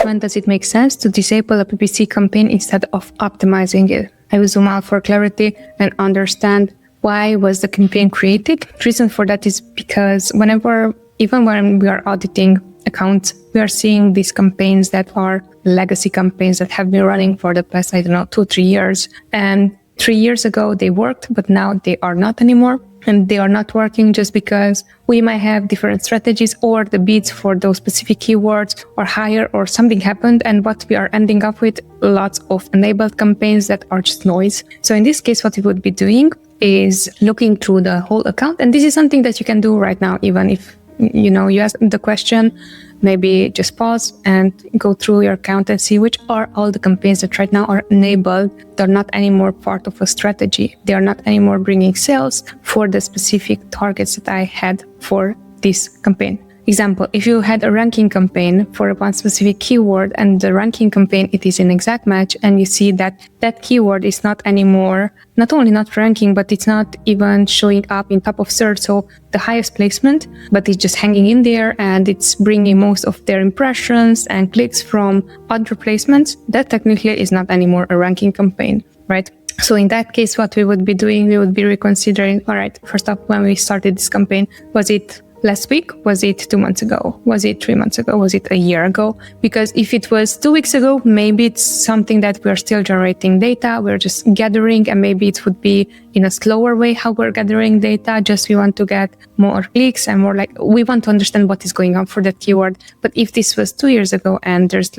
when does it make sense to disable a PPC campaign instead of optimizing it? I will zoom out for clarity and understand why was the campaign created. The reason for that is because even when we are auditing accounts, we are seeing these campaigns that are legacy campaigns that have been running for the past, 2-3 years. And 3 years ago they worked, but now they are not anymore. And they are not working just because we might have different strategies, or the bids for those specific keywords are higher, or something happened. And what we are ending up with, lots of enabled campaigns that are just noise. So in this case, what we would be doing is looking through the whole account. And this is something that you can do right now, even if you ask the question. Maybe just pause and go through your account and see which are all the campaigns that right now are enabled. They're not anymore part of a strategy. They are not anymore bringing sales for the specific targets that I had for this campaign. Example, if you had a ranking campaign for one specific keyword, and the ranking campaign, it is an exact match, and you see that that keyword is not anymore, not only not ranking, but it's not even showing up in top of search, so the highest placement, but it's just hanging in there and it's bringing most of their impressions and clicks from other placements, that technically is not anymore a ranking campaign, right? So in that case, what we would be doing, we would be reconsidering, all right, first up, when we started this campaign, was it last week? Was it 2 months ago? Was it 3 months ago? Was it a year ago? Because if it was 2 weeks ago, maybe it's something that we're still generating data. We're just gathering, and maybe it would be in a slower way how we're gathering data. Just we want to get more clicks and more we want to understand what is going on for that keyword. But if this was 2 years ago and there's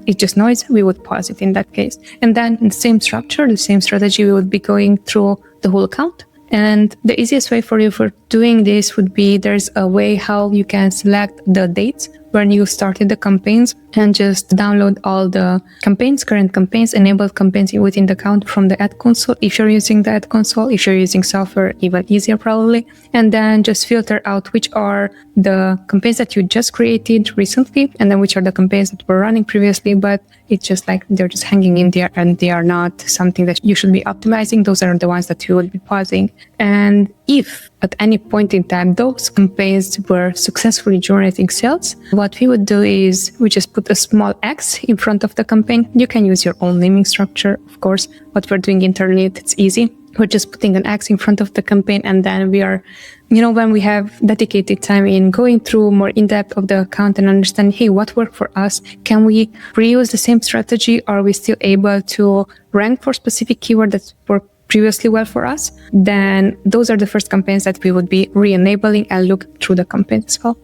it's just noise, we would pause it in that case. And then the same structure, the same strategy, we would be going through the whole account. And the easiest way for you for doing this would be, there's a way how you can select the dates when you started the campaigns and just download all the campaigns, current campaigns, enabled campaigns within the account from the ad console. If you're using the ad console, if you're using software, even easier probably. And then just filter out which are the campaigns that you just created recently, and then which are the campaigns that were running previously, but it's just they're just hanging in there and they are not something that you should be optimizing. Those are the ones that you would be pausing. And if at any point in time those campaigns were successfully generating sales, what we would do is we just put a small X in front of the campaign. You can use your own naming structure, of course. What we're doing internally, it's easy. We're just putting an X in front of the campaign, and then we are, when we have dedicated time in going through more in depth of the account and understand, hey, what worked for us? Can we reuse the same strategy? Are we still able to rank for specific keywords that worked previously well for us? Then those are the first campaigns that we would be re-enabling and look through the campaign as well.